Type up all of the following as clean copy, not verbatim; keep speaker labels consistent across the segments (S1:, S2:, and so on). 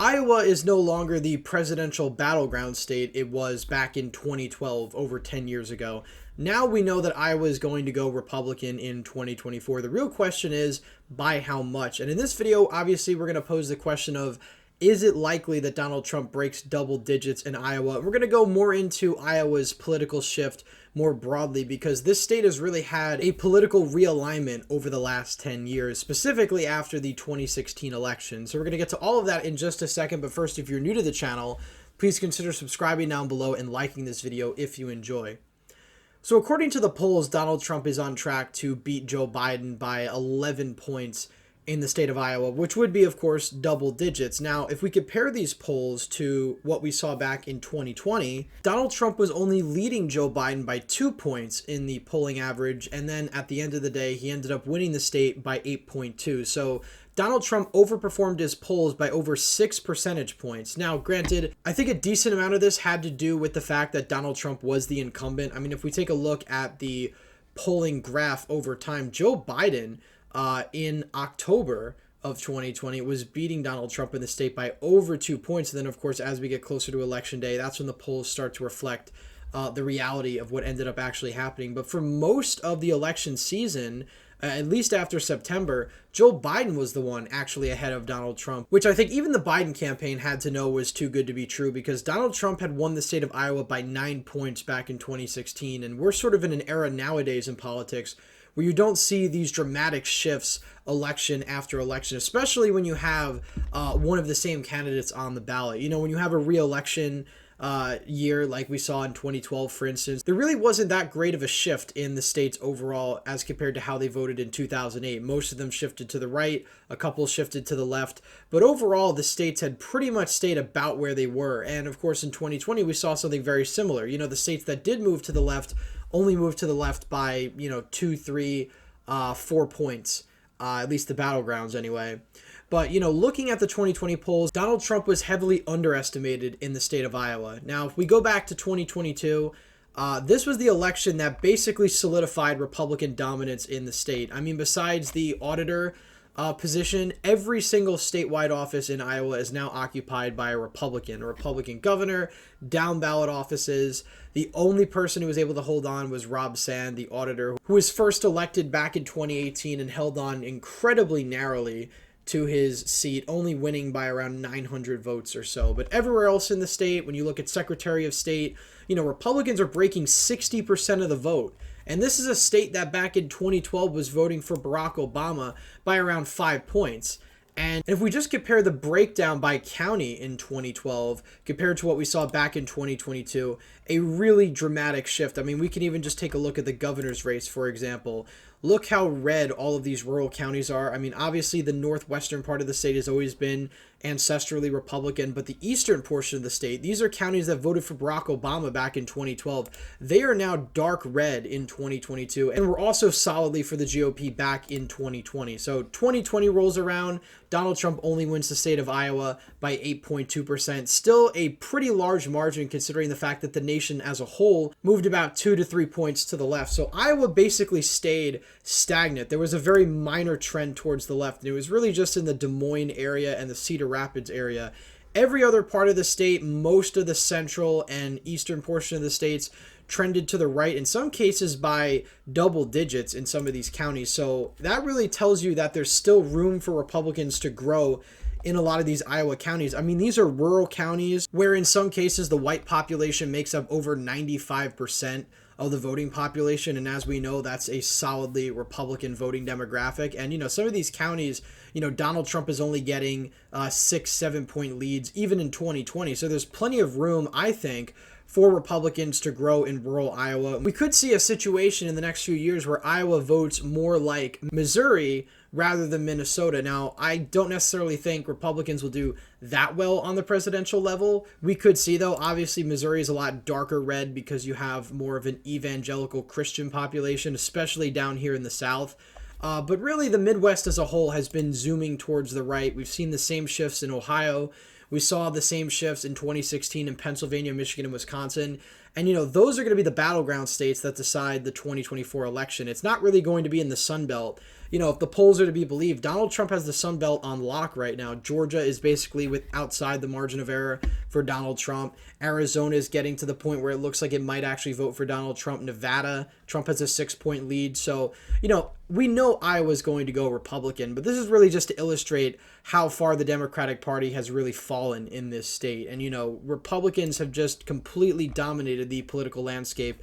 S1: Iowa is no longer the presidential battleground state it was back in 2012, over 10 years ago. Now we know that Iowa is going to go Republican in 2024. The real question is, by how much? And in this video, obviously, we're going to pose the question of, is it likely that Donald Trump breaks double digits in Iowa? We're going to go more into Iowa's political shift more broadly, because this state has really had a political realignment over the last 10 years, specifically after the 2016 election. So we're going to get to all of that in just a second. But first, if you're new to the channel, please consider subscribing down below and liking this video if you enjoy. So according to the polls, Donald Trump is on track to beat Joe Biden by 11 points in the state of Iowa, which would be, of course, double digits. Now, if we compare these polls to what we saw back in 2020, Donald Trump was only leading Joe Biden by 2 points in the polling average, and then at the end of the day, he ended up winning the state by 8.2. So Donald Trump overperformed his polls by over 6 percentage points. Now, granted, I think a decent amount of this had to do with the fact that Donald Trump was the incumbent. I mean, if we take a look at the polling graph over time, Joe Biden in October of 2020 was beating Donald Trump in the state by over 2 points. And then, of course, as we get closer to Election Day, that's when the polls start to reflect the reality of what ended up actually happening. But for most of the election season, at least after September, Joe Biden was the one actually ahead of Donald Trump, which I think even the Biden campaign had to know was too good to be true, because Donald Trump had won the state of Iowa by 9 points back in 2016. And we're sort of in an era nowadays in politics where you don't see these dramatic shifts election after election, especially when you have one of the same candidates on the ballot. You know, when you have a re-election year like we saw in 2012, for instance, there really wasn't that great of a shift in the states overall as compared to how they voted in 2008. Most of them shifted to the right, a couple shifted to the left, but overall the states had pretty much stayed about where they were. And of course in 2020 we saw something very similar. You know, the states that did move to the left only moved to the left by, 2, 3, 4 points, at least the battlegrounds anyway. But, looking at the 2020 polls, Donald Trump was heavily underestimated in the state of Iowa. Now, if we go back to 2022, this was the election that basically solidified Republican dominance in the state. I mean, besides the auditor position, every single statewide office in Iowa is now occupied by a Republican governor, down ballot offices. The only person who was able to hold on was Rob Sand, the auditor, who was first elected back in 2018 and held on incredibly narrowly to his seat, only winning by around 900 votes or so. But everywhere else in the state, when you look at Secretary of State, Republicans are breaking 60% of the vote. And this is a state that back in 2012 was voting for Barack Obama by around 5 points. And if we just compare the breakdown by county in 2012 compared to what we saw back in 2022, a really dramatic shift. I mean, we can even just take a look at the governor's race, for example. Look how red all of these rural counties are. I mean, obviously the northwestern part of the state has always been ancestrally Republican, but the eastern portion of the state, these are counties that voted for Barack Obama back in 2012. They are now dark red in 2022, and were also solidly for the GOP back in 2020. So 2020 rolls around, Donald Trump only wins the state of Iowa by 8.2%. Still a pretty large margin considering the fact that the nation as a whole moved about 2 to 3 points to the left. So Iowa basically stayed stagnant. There was a very minor trend towards the left, and it was really just in the Des Moines area and the Cedar Rapids area. Every other part of the state, most of the central and eastern portion of the states, trended to the right, in some cases by double digits in some of these counties. So that really tells you that there's still room for Republicans to grow in a lot of these Iowa counties. I mean, these are rural counties where in some cases the white population makes up over 95% of the voting population. And as we know, that's a solidly Republican voting demographic. And, some of these counties, Donald Trump is only getting 6-7 point leads even in 2020. So there's plenty of room, I think, for Republicans to grow in rural Iowa. We could see a situation in the next few years where Iowa votes more like Missouri rather than Minnesota. Now, I don't necessarily think Republicans will do that well on the presidential level. We could see, though, obviously Missouri is a lot darker red because you have more of an evangelical Christian population, especially down here in the South. But really, the Midwest as a whole has been zooming towards the right. We've seen the same shifts in Ohio. We saw the same shifts in 2016 in Pennsylvania, Michigan, and Wisconsin. And, those are going to be the battleground states that decide the 2024 election. It's not really going to be in the Sun Belt. If the polls are to be believed, Donald Trump has the Sun Belt on lock right now. Georgia is basically outside the margin of error for Donald Trump. Arizona is getting to the point where it looks like it might actually vote for Donald Trump. Nevada, Trump has a 6-point lead. So, we know Iowa's going to go Republican, but this is really just to illustrate how far the Democratic Party has really fallen in this state. And, Republicans have just completely dominated the political landscape.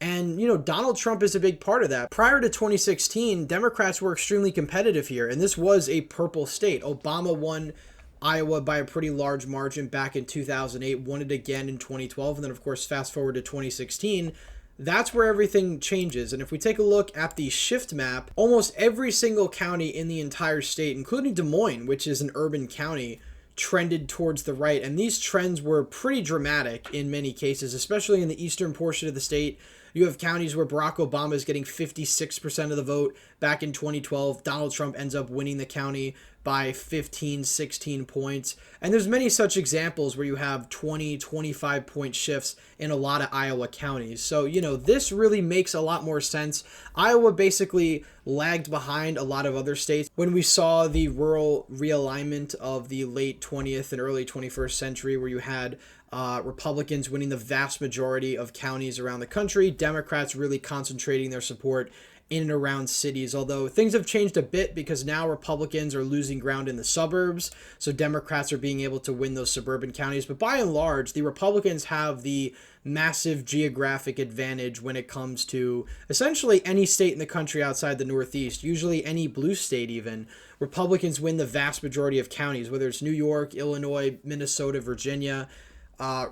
S1: And, Donald Trump is a big part of that. Prior to 2016, Democrats were extremely competitive here, and this was a purple state. Obama won Iowa by a pretty large margin back in 2008, won it again in 2012, and then, of course, fast forward to 2016, that's where everything changes. And if we take a look at the shift map, almost every single county in the entire state, including Des Moines, which is an urban county, trended towards the right. And these trends were pretty dramatic in many cases, especially in the eastern portion of the state. You have counties where Barack Obama is getting 56% of the vote back in 2012. Donald Trump ends up winning the county by 15, 16 points. And there's many such examples where you have 20, 25 point shifts in a lot of Iowa counties. So, this really makes a lot more sense. Iowa basically lagged behind a lot of other states. When we saw the rural realignment of the late 20th and early 21st century, where you had Republicans winning the vast majority of counties around the country, Democrats really concentrating their support in and around cities, although things have changed a bit because now Republicans are losing ground in the suburbs, so Democrats are being able to win those suburban counties. But by and large, the Republicans have the massive geographic advantage when it comes to essentially any state in the country outside the Northeast, usually any blue state even. Republicans win the vast majority of counties, whether it's New York, Illinois, Minnesota, Virginia.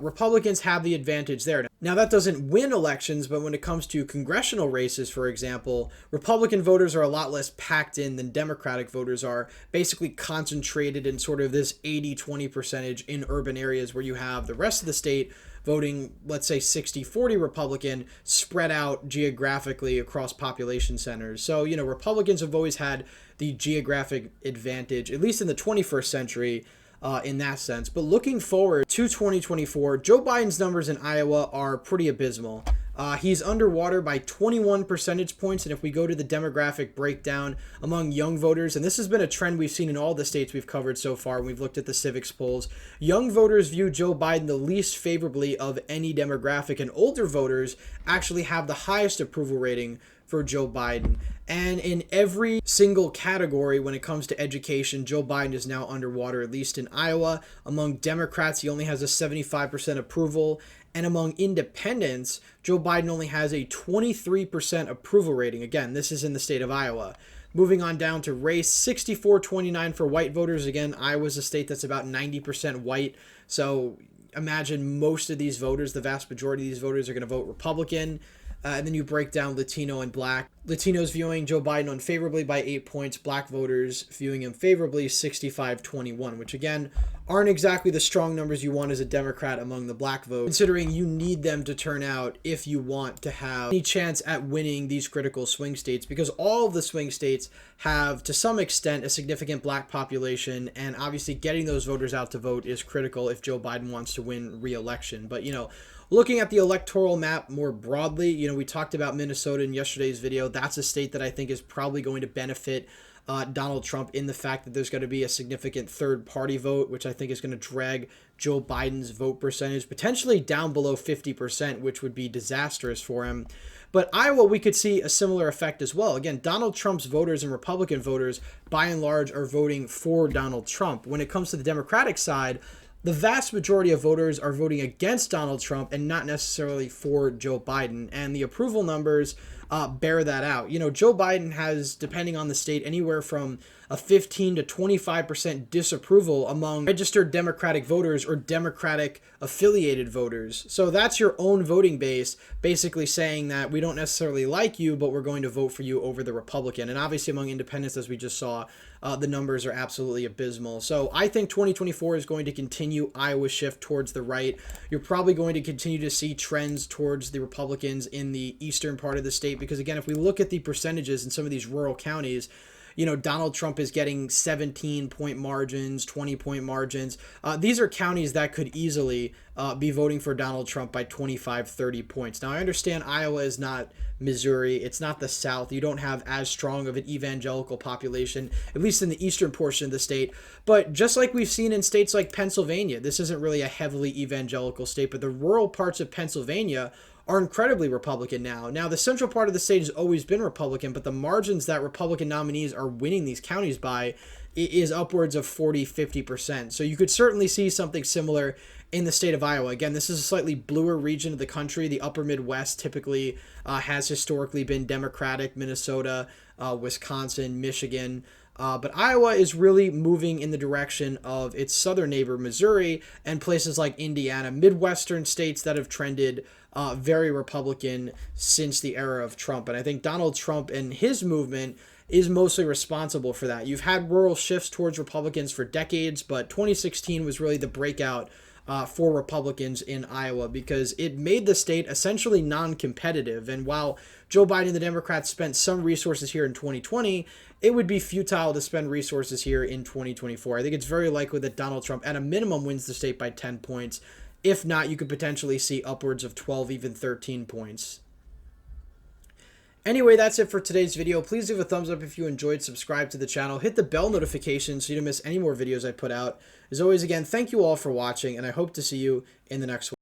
S1: Republicans have the advantage there. Now, that doesn't win elections, but when it comes to congressional races, for example, Republican voters are a lot less packed in than Democratic voters are, basically concentrated in sort of this 80-20 percentage in urban areas where you have the rest of the state voting, let's say 60-40 Republican, spread out geographically across population centers. So, Republicans have always had the geographic advantage, at least in the 21st century, in that sense. But looking forward to 2024, Joe Biden's numbers in Iowa are pretty abysmal. He's underwater by 21 percentage points, and if we go to the demographic breakdown among young voters, and this has been a trend we've seen in all the states we've covered so far when we've looked at the civics polls, young voters view Joe Biden the least favorably of any demographic, and older voters actually have the highest approval rating for Joe Biden. And in every single category when it comes to education, Joe Biden is now underwater, at least in Iowa. Among Democrats, he only has a 75% approval. And among independents, Joe Biden only has a 23% approval rating. Again, this is in the state of Iowa. Moving on down to race, 64-29 for white voters. Again, Iowa's a state that's about 90% white. So imagine most of these voters, the vast majority of these voters are going to vote Republican. And then you break down Latino and Black. Latinos viewing Joe Biden unfavorably by 8 points. Black voters viewing him favorably 65-21, which again aren't exactly the strong numbers you want as a Democrat among the Black vote, considering you need them to turn out if you want to have any chance at winning these critical swing states, because all of the swing states have, to some extent, a significant Black population, and obviously getting those voters out to vote is critical if Joe Biden wants to win re-election. But, looking at the electoral map more broadly, we talked about Minnesota in yesterday's video. That's a state that I think is probably going to benefit Donald Trump in the fact that there's going to be a significant third-party vote, which I think is going to drag Joe Biden's vote percentage potentially down below 50%, which would be disastrous for him. But Iowa, we could see a similar effect as well. Again, Donald Trump's voters and Republican voters, by and large, are voting for Donald Trump. When it comes to the Democratic side, the vast majority of voters are voting against Donald Trump and not necessarily for Joe Biden. And the approval numbers bear that out. Joe Biden has, depending on the state, anywhere from a 15 to 25% disapproval among registered Democratic voters or Democratic affiliated voters. So that's your own voting base basically saying that we don't necessarily like you, but we're going to vote for you over the Republican. And obviously among independents, as we just saw, the numbers are absolutely abysmal. So I think 2024 is going to continue Iowa's shift towards the right. You're probably going to continue to see trends towards the Republicans in the eastern part of the state, because again, if we look at the percentages in some of these rural counties, Donald Trump is getting 17-point margins, 20-point margins. These are counties that could easily be voting for Donald Trump by 25, 30 points. Now, I understand Iowa is not Missouri. It's not the South. You don't have as strong of an evangelical population, at least in the eastern portion of the state. But just like we've seen in states like Pennsylvania, this isn't really a heavily evangelical state, but the rural parts of Pennsylvania are incredibly Republican now. Now, the central part of the state has always been Republican, but the margins that Republican nominees are winning these counties by is upwards of 40, 50%. So you could certainly see something similar in the state of Iowa. Again, this is a slightly bluer region of the country. The upper Midwest typically has historically been Democratic. Minnesota, Wisconsin, Michigan. But Iowa is really moving in the direction of its southern neighbor, Missouri, and places like Indiana, Midwestern states that have trended very Republican since the era of Trump. And I think Donald Trump and his movement is mostly responsible for that. You've had rural shifts towards Republicans for decades, but 2016 was really the breakout for Republicans in Iowa because it made the state essentially non-competitive. And while Joe Biden and the Democrats spent some resources here in 2020, it would be futile to spend resources here in 2024. I think it's very likely that Donald Trump, at a minimum, wins the state by 10 points. If not, you could potentially see upwards of 12, even 13 points. Anyway, that's it for today's video. Please leave a thumbs up if you enjoyed, subscribe to the channel, hit the bell notification so you don't miss any more videos I put out. As always, again, thank you all for watching, and I hope to see you in the next one.